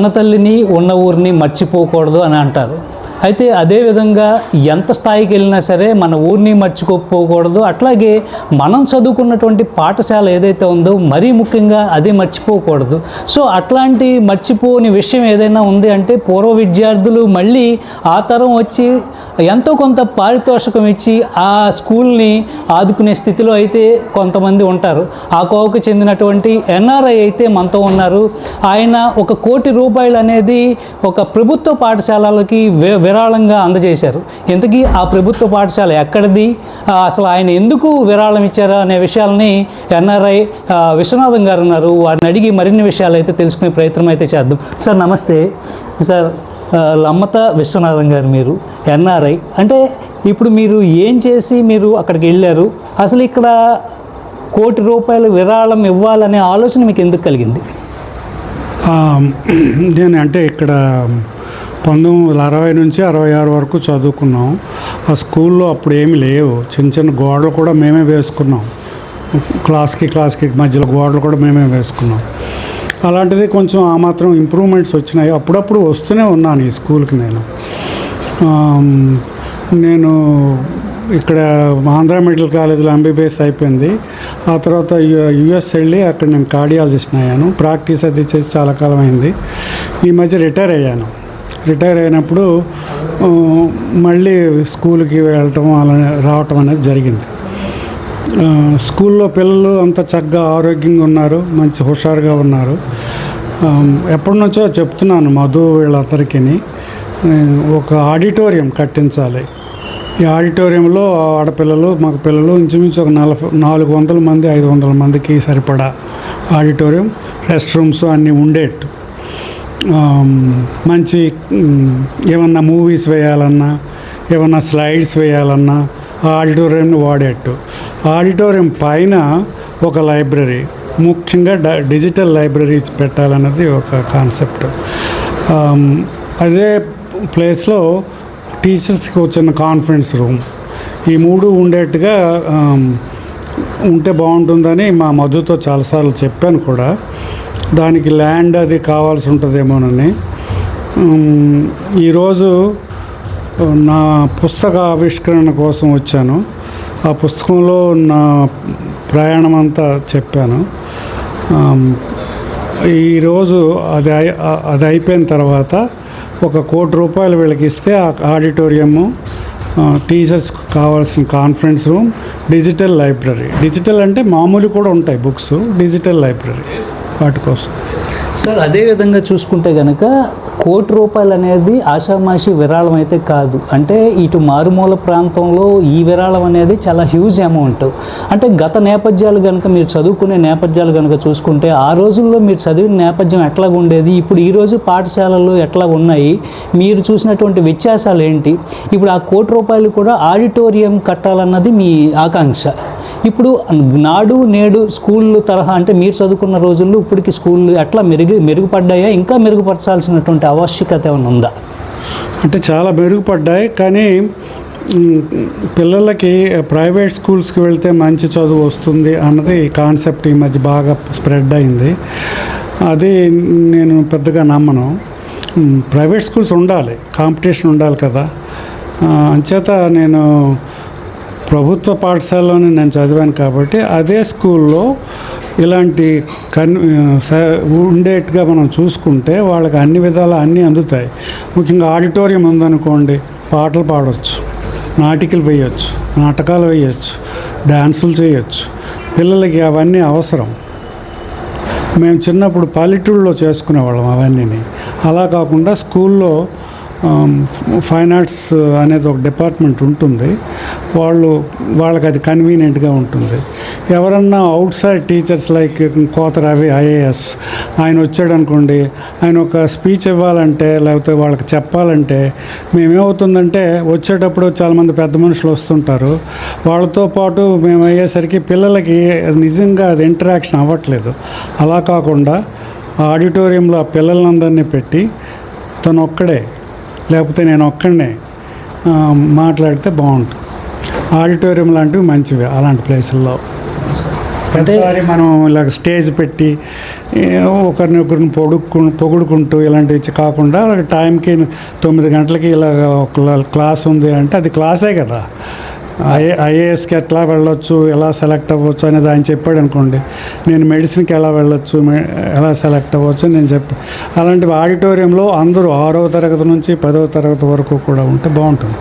ఉన్న తల్లిని ఉన్న ఊరిని మర్చిపోకూడదు అని అంటారు. అయితే అదేవిధంగా ఎంత స్థాయికి వెళ్ళినా సరే మన ఊరిని మర్చిపోకూడదు. అట్లాగే మనం చదువుకున్నటువంటి పాఠశాల ఏదైతే ఉందో మరీ ముఖ్యంగా అది మర్చిపోకూడదు. సో అట్లాంటి మర్చిపోని విషయం ఏదైనా ఉంది అంటే పూర్వ విద్యార్థులు మళ్ళీ ఆ తరం వచ్చి ఎంతో కొంత పారితోషికం ఇచ్చి ఆ స్కూల్ని ఆదుకునే స్థితిలో అయితే కొంతమంది ఉంటారు. ఆ కోవకు చెందినటువంటి ఎన్ఆర్ఐ అయితే మనతో ఉన్నారు. ఆయన ₹1 కోటి అనేది ఒక ప్రభుత్వ పాఠశాలలకి విరాళంగా అందజేశారు. ఇంతకీ ఆ ప్రభుత్వ పాఠశాల ఎక్కడిది, అసలు ఆయన ఎందుకు విరాళం ఇచ్చారా అనే విషయాలని ఎన్ఆర్ఐ విశ్వనాథం గారు ఉన్నారు. వారిని అడిగి మరిన్ని విషయాలు అయితే తెలుసుకునే ప్రయత్నం అయితే చేద్దాం. సార్ నమస్తే. సార్ లమ్మత విశ్వనాథం గారు, మీరు ఎన్ఆర్ఐ అంటే ఇప్పుడు మీరు ఏం చేసి మీరు అక్కడికి వెళ్ళారు? అసలు ఇక్కడ ₹1 కోటి విరాళం ఇవ్వాలనే ఆలోచన మీకు ఎందుకు కలిగింది? నేను అంటే ఇక్కడ 1960 నుంచి 66 వరకు చదువుకున్నాం. ఆ స్కూల్లో అప్పుడు ఏమి లేవు. చిన్న చిన్న గోడలు కూడా మేమే వేసుకున్నాం. క్లాస్కి మధ్యలో గోడలు కూడా మేమే వేసుకున్నాం. అలాంటిది కొంచెం ఆ మాత్రం ఇంప్రూవ్మెంట్స్ వచ్చినాయి. అప్పుడప్పుడు వస్తూనే ఉన్నాను ఈ స్కూల్కి. నేను ఇక్కడ ఆంధ్ర మెడికల్ కాలేజీలో ఎంబీబీఎస్ అయిపోయింది. ఆ తర్వాత యుఎస్ వెళ్ళి అక్కడ నేను కార్డియాలజిస్ట్ అయ్యాను. ప్రాక్టీస్ అది చేసి చాలా కాలం అయింది. ఈ మధ్య రిటైర్ అయ్యాను. రిటైర్ అయినప్పుడు మళ్ళీ స్కూల్కి వెళ్ళటం అలా రావటం అనేది జరిగింది. స్కూల్లో పిల్లలు అంత చక్కగా ఆరోగ్యంగా ఉన్నారు, మంచి హుషారుగా ఉన్నారు. ఎప్పటి నుంచో చెప్తున్నాను మధు వీళ్ళందరికీ ఒక ఆడిటోరియం కట్టించాలి. ఈ ఆడిటోరియంలో ఆడపిల్లలు మగ పిల్లలు ఇంచుమించు ఒక 400 మంది 500 మందికి సరిపడా ఆడిటోరియం, రెస్ట్ రూమ్స్ అన్నీ ఉండేట్టు, మంచి ఏమన్నా మూవీస్ వేయాలన్నా ఏమన్నా స్లైడ్స్ వేయాలన్నా ఆ ఆడిటోరియంని వాడేట్టు. ఆడిటోరియం పైన ఒక లైబ్రరీ, ముఖ్యంగా డిజిటల్ లైబ్రరీస్ పెట్టాలన్నది ఒక కాన్సెప్ట్. అదే ప్లేస్లో టీచర్స్కి వచ్చిన కాన్ఫరెన్స్ రూమ్, ఈ 3 ఉండేట్టుగా ఉంటే బాగుంటుందని మా మధుతో చాలాసార్లు చెప్పాను కూడా. దానికి ల్యాండ్ అది కావాల్సి ఉంటుందేమోనని ఈరోజు నా పుస్తక ఆవిష్కరణ కోసం వచ్చాను. ఆ పుస్తకంలో నా ప్రయాణం అంతా చెప్పాను. ఈరోజు అది అయిపోయిన తర్వాత ₹1 కోటి వీళ్ళకి ఇస్తే ఆ ఆడిటోరియము, టీచర్స్ కావాల్సిన conference room, digital library. Digital అంటే మామూలు కూడా ఉంటాయి బుక్స్, డిజిటల్ లైబ్రరీ వాటి కోసం. సార్ అదేవిధంగా చూసుకుంటే కనుక ₹1 కోటి అనేది ఆషామాషి విరాళం అయితే కాదు. అంటే ఇటు మారుమూల ప్రాంతంలో ఈ విరాళం అనేది చాలా హ్యూజ్ అమౌంట్. అంటే గత నేపథ్యాలు కనుక మీరు చదువుకునే నేపథ్యాలు కనుక చూసుకుంటే ఆ రోజుల్లో మీరు చదివిన నేపథ్యం ఎట్లాగ ఉండేది, ఇప్పుడు ఈరోజు పాఠశాలలు ఎట్లా ఉన్నాయి, మీరు చూసినటువంటి వ్యత్యాసాలు ఏంటి? ఇప్పుడు ఆ ₹1 కోటి కూడా ఆడిటోరియం కట్టాలన్నది మీ ఆకాంక్ష. ఇప్పుడు నాడు నేడు స్కూళ్ళు తరహా అంటే మీరు చదువుకున్న రోజుల్లో ఇప్పటికి స్కూళ్ళు ఎట్లా మెరుగుపడ్డాయా, ఇంకా మెరుగుపరచాల్సినటువంటి ఆవశ్యకత ఏమైనా ఉందా? అంటే చాలా మెరుగుపడ్డాయి, కానీ పిల్లలకి ప్రైవేట్ స్కూల్స్కి వెళ్తే మంచి చదువు వస్తుంది అన్నది కాన్సెప్ట్ ఈ మధ్య బాగా స్ప్రెడ్ అయింది. అది నేను పెద్దగా నమ్మను. ప్రైవేట్ స్కూల్స్ ఉండాలి, కాంపిటీషన్ ఉండాలి కదా. అంచేత నేను ప్రభుత్వ పాఠశాలలోనే నేను చదివాను కాబట్టి అదే స్కూల్లో ఇలాంటి ఉండేట్టుగా మనం చూసుకుంటే వాళ్ళకి అన్ని విధాలు అన్నీ అందుతాయి. ముఖ్యంగా ఆడిటోరియం ఉందనుకోండి, పాటలు పాడవచ్చు, నాటికలు వేయచ్చు, నాటకాలు వేయచ్చు, డ్యాన్సులు చేయొచ్చు. పిల్లలకి అవన్నీ అవసరం. మేము చిన్నప్పుడు పల్లెటూళ్ళలో చేసుకునేవాళ్ళం అవన్నీ. అలా కాకుండా స్కూల్లో ఫైన్ ఆర్ట్స్ అనేది ఒక డిపార్ట్మెంట్ ఉంటుంది. వాళ్ళకి అది కన్వీనియంట్గా ఉంటుంది. ఎవరన్నా అవుట్ సైడ్ టీచర్స్ లైక్ కోత రవి ఐఏఎస్ ఆయన వచ్చాడు అనుకోండి, ఆయన ఒక స్పీచ్ ఇవ్వాలంటే లేకపోతే వాళ్ళకి చెప్పాలంటే మేమేమవుతుందంటే వచ్చేటప్పుడు చాలామంది పెద్ద మనుషులు వస్తుంటారు. వాళ్ళతో పాటు మేము అయ్యేసరికి పిల్లలకి నిజంగా అది ఇంటరాక్షన్ అవ్వట్లేదు. అలా కాకుండా ఆడిటోరియంలో ఆ పిల్లలందరినీ పెట్టి తను ఒక్కడే లేకపోతే నేను ఒక్కడనే మాట్లాడితే బాగుంటుంది. ఆడిటోరియం లాంటివి మంచివి అలాంటి ప్లేసుల్లో. ప్రతిసారి మనం ఇలా స్టేజ్ పెట్టి ఒకరిని పొగుడుకుంటూ ఇలాంటివి కాకుండా టైంకి 9 గంటలకి ఇలా ఒక క్లాస్ ఉంది అంటే అది క్లాసే కదా. ఐఏఎస్కి ఎట్లా వెళ్ళొచ్చు, ఎలా సెలెక్ట్ అవ్వచ్చు అనేది ఆయన చెప్పాడు అనుకోండి, నేను మెడిసిన్కి ఎలా వెళ్ళొచ్చు, ఎలా సెలెక్ట్ అవ్వచ్చు అని నేను చెప్పాను. అలాంటి ఆడిటోరియంలో అందరూ 6వ తరగతి నుంచి 10వ తరగతి వరకు కూడా ఉంటే బాగుంటుంది.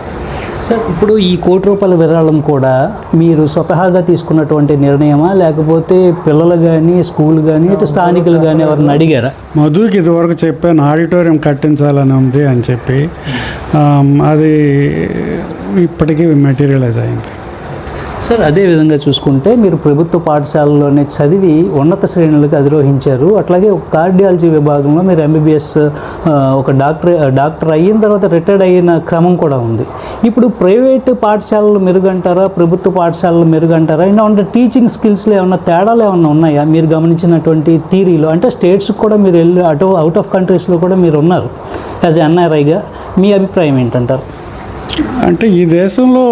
సార్, ఇప్పుడు ఈ ₹1,00,00,000 విరాళం కూడా మీరు స్వతహాగా తీసుకున్నటువంటి నిర్ణయమా, లేకపోతే పిల్లలు కానీ స్కూల్ కానీ ఇటు స్థానికులు కానీ ఎవరిని అడిగారా? మధుకి ఇదివరకు చెప్పాను ఆడిటోరియం కట్టించాలని ఉంది అని చెప్పి, అది ఇప్పటికీ మెటీరియలైజ్ అయింది. సార్, అదేవిధంగా చూసుకుంటే మీరు ప్రభుత్వ పాఠశాలలోనే చదివి ఉన్నత శ్రేణులకు అధిరోహించారు. అట్లాగే ఒక కార్డియాలజీ విభాగంలో మీరు ఎంబీబీఎస్ ఒక డాక్టర్ అయిన తర్వాత రిటైర్డ్ అయిన క్రమం కూడా ఉంది. ఇప్పుడు ప్రైవేటు పాఠశాలలు మెరుగంటారా, ప్రభుత్వ పాఠశాలలు మెరుగంటారా? అంటే టీచింగ్ స్కిల్స్లో ఏమన్నా తేడాలు ఏమన్నా ఉన్నాయా మీరు గమనించినటువంటి థియరీలో? అంటే స్టేట్స్కి కూడా మీరు వెళ్ళి అవుట్ ఆఫ్ కంట్రీస్లో కూడా మీరు ఉన్నారు యాజ్ ఎన్ఆర్ఐగా. మీ అభిప్రాయం ఏంటంటారు? అంటే ఈ దేశంలో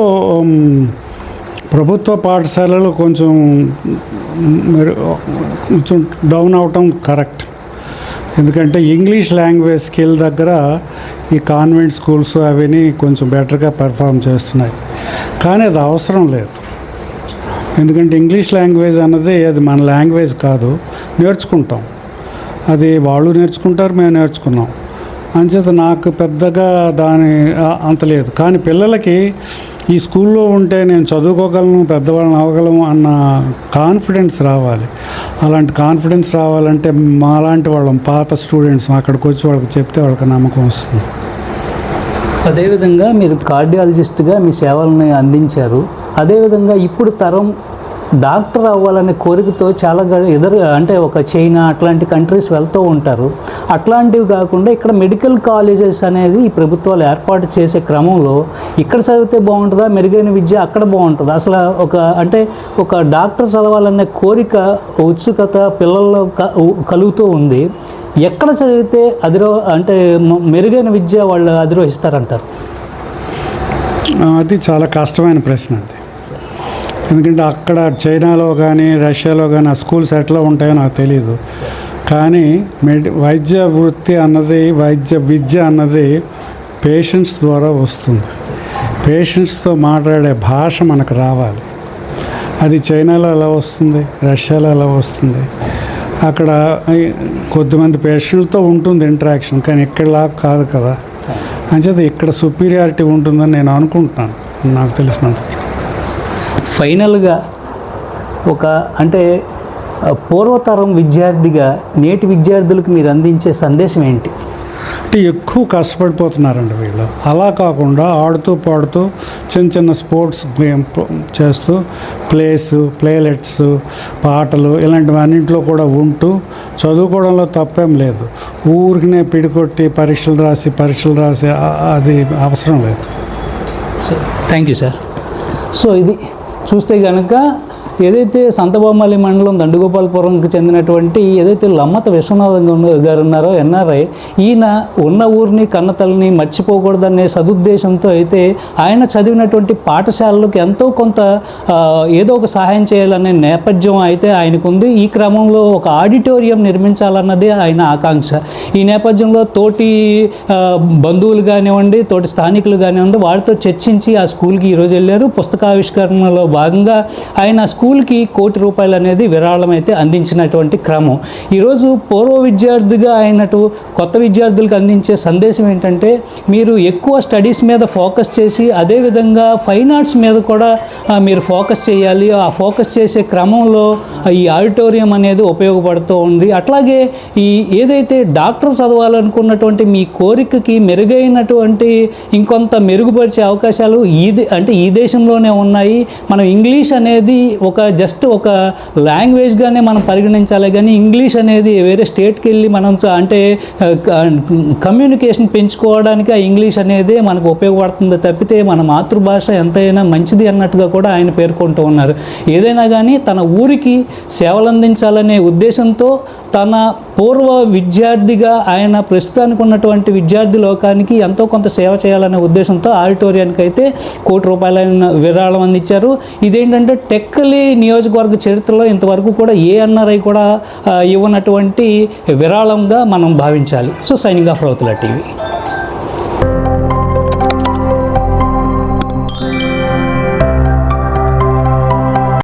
ప్రభుత్వ పాఠశాలలు కొంచెం డౌన్ అవటం కరెక్ట్. ఎందుకంటే ఇంగ్లీష్ లాంగ్వేజ్ స్కిల్ దగ్గర ఈ కాన్వెంట్ స్కూల్స్ అవిని కొంచెం బెటర్గా పెర్ఫామ్ చేస్తున్నాయి. కానీ అది అవసరం లేదు. ఎందుకంటే ఇంగ్లీష్ లాంగ్వేజ్ అన్నది అది మన లాంగ్వేజ్ కాదు, నేర్చుకుంటాం. అది వాళ్ళు నేర్చుకుంటారు, మేము నేర్చుకున్నాం. అంచేత నాకు పెద్దగా దాని అంత లేదు. కానీ పిల్లలకి ఈ స్కూల్లో ఉంటే నేను చదువుకోగలను, పెద్దవాళ్ళని అవ్వగలను అన్న కాన్ఫిడెన్స్ రావాలి. అలాంటి కాన్ఫిడెన్స్ రావాలంటే మాలాంటి వాళ్ళం, పాత స్టూడెంట్స్ అక్కడికి వచ్చి వాళ్ళకి చెప్తే వాళ్ళకి నమ్మకం వస్తుంది. అదేవిధంగా మీరు కార్డియాలజిస్ట్గా మీ సేవలను అందించారు. అదేవిధంగా ఇప్పుడు తరం డాక్టర్ అవ్వాలనే కోరికతో చాలా అంటే ఒక చైనా అట్లాంటి కంట్రీస్ వెళ్తూ ఉంటారు. అట్లాంటివి కాకుండా ఇక్కడ మెడికల్ కాలేజెస్ అనేది ఈ ప్రభుత్వాలు ఏర్పాటు చేసే క్రమంలో ఇక్కడ చదివితే బాగుంటుందా, మెరుగైన విద్య అక్కడ బాగుంటుందా? అసలు ఒక డాక్టర్ చదవాలనే కోరిక, ఉత్సుకత పిల్లల్లో కలుగుతూ ఉంది. ఎక్కడ చదివితే అంటే మెరుగైన విద్య వాళ్ళు అధిరోహిస్తారంటారు? అది చాలా కష్టమైన ప్రశ్న అండి. ఎందుకంటే అక్కడ చైనాలో కానీ రష్యాలో కానీ ఆ స్కూల్స్ ఎట్లా ఉంటాయో నాకు తెలియదు. కానీ వైద్య వృత్తి అన్నది, వైద్య విద్య అన్నది పేషెంట్స్ ద్వారా వస్తుంది. పేషెంట్స్తో మాట్లాడే భాష మనకు రావాలి. అది చైనాలో ఎలా వస్తుంది, రష్యాలో ఎలా వస్తుంది? అక్కడ కొద్దిమంది పేషెంట్లతో ఉంటుంది ఇంటరాక్షన్, కానీ ఇక్కడలా కాదు కదా. అంచేత ఇక్కడ సుపీరియారిటీ ఉంటుందని నేను అనుకుంటున్నాను, నాకు తెలిసినంత. ఫైనల్గా అంటే పూర్వతరం విద్యార్థిగా నేటి విద్యార్థులకు మీరు అందించే సందేశం ఏంటి? అంటే ఎక్కువ కష్టపడిపోతున్నారండి వీళ్ళు. అలా కాకుండా ఆడుతూ పాడుతూ చిన్న స్పోర్ట్స్ చేస్తూ ప్లేలెట్స్, పాటలు ఇలాంటివన్నింటిలో కూడా ఉంటూ చదువుకోవడంలో తప్పేం లేదు. ఊరికినే పిడికొట్టి పరీక్షలు రాసి అది అవసరం లేదు. Thank you sir. సో ఇది చూస్తే కనుక ఏదైతే సంతబొమ్మాళి మండలం దండుగోపాలపురంకి చెందినటువంటి ఏదైతే లమ్మత విశ్వనాథం గారు ఉన్నారో ఎన్ఆర్ఐ, ఈయన ఉన్న ఊరిని కన్నతల్లిని మర్చిపోకూడదనే సదుద్దేశంతో అయితే ఆయన చదివినటువంటి పాఠశాలలకు ఎంతో కొంత ఏదో ఒక సహాయం చేయాలనే నేపథ్యం అయితే ఆయనకుంది. ఈ క్రమంలో ఒక ఆడిటోరియం నిర్మించాలన్నది ఆయన ఆకాంక్ష. ఈ నేపథ్యంలో తోటి బంధువులు కానివ్వండి, తోటి స్థానికులు కానివ్వండి, వారితో చర్చించి ఆ స్కూల్కి ఈరోజు వెళ్ళారు. పుస్తకావిష్కరణలో భాగంగా ఆయన స్కూల్కి ₹1,00,00,000 అనేది విరాళం అయితే అందించినటువంటి క్రమం. ఈరోజు పూర్వ విద్యార్థిగా అయినట్టు కొత్త విద్యార్థులకు అందించే సందేశం ఏంటంటే, మీరు ఎక్కువ స్టడీస్ మీద ఫోకస్ చేసి అదేవిధంగా ఫైన్ ఆర్ట్స్ మీద కూడా మీరు ఫోకస్ చేయాలి. ఆ ఫోకస్ చేసే క్రమంలో ఈ ఆడిటోరియం అనేది ఉపయోగపడుతూ ఉంది. అట్లాగే ఏదైతే డాక్టర్ చదవాలనుకున్నటువంటి మీ కోరికకి మెరుగైనటువంటి ఇంకొంత మెరుగుపరిచే అవకాశాలు ఈ దేశంలోనే ఉన్నాయి. మనం ఇంగ్లీష్ అనేది జస్ట్ ఒక లాంగ్వేజ్గానే మనం పరిగణించాలి, కానీ ఇంగ్లీష్ అనేది వేరే స్టేట్కి వెళ్ళి మనం కమ్యూనికేషన్ పెంచుకోవడానికి ఆ ఇంగ్లీష్ అనేది మనకు ఉపయోగపడుతుంది తప్పితే మన మాతృభాష ఎంతైనా మంచిది అన్నట్టుగా కూడా ఆయన పేర్కొంటూ ఉన్నారు. ఏదైనా కానీ తన ఊరికి సేవలు అందించాలనే ఉద్దేశంతో తన పూర్వ విద్యార్థిగా ఆయన ప్రస్తుతానికి ఉన్నటువంటి విద్యార్థి లోకానికి ఎంతో కొంత సేవ చేయాలనే ఉద్దేశంతో ఆడిటోరియానికి అయితే ₹1,00,00,000 విరాళం అందించారు. ఇదేంటంటే టెక్కలి నియోజకవర్గ చరిత్రలో ఇంతవరకు కూడా ఏ ఎన్ఆర్ఐ కూడా ఇవ్వనటువంటి విరాళంగా మనం భావించాలి. So signing off Rauthula TV.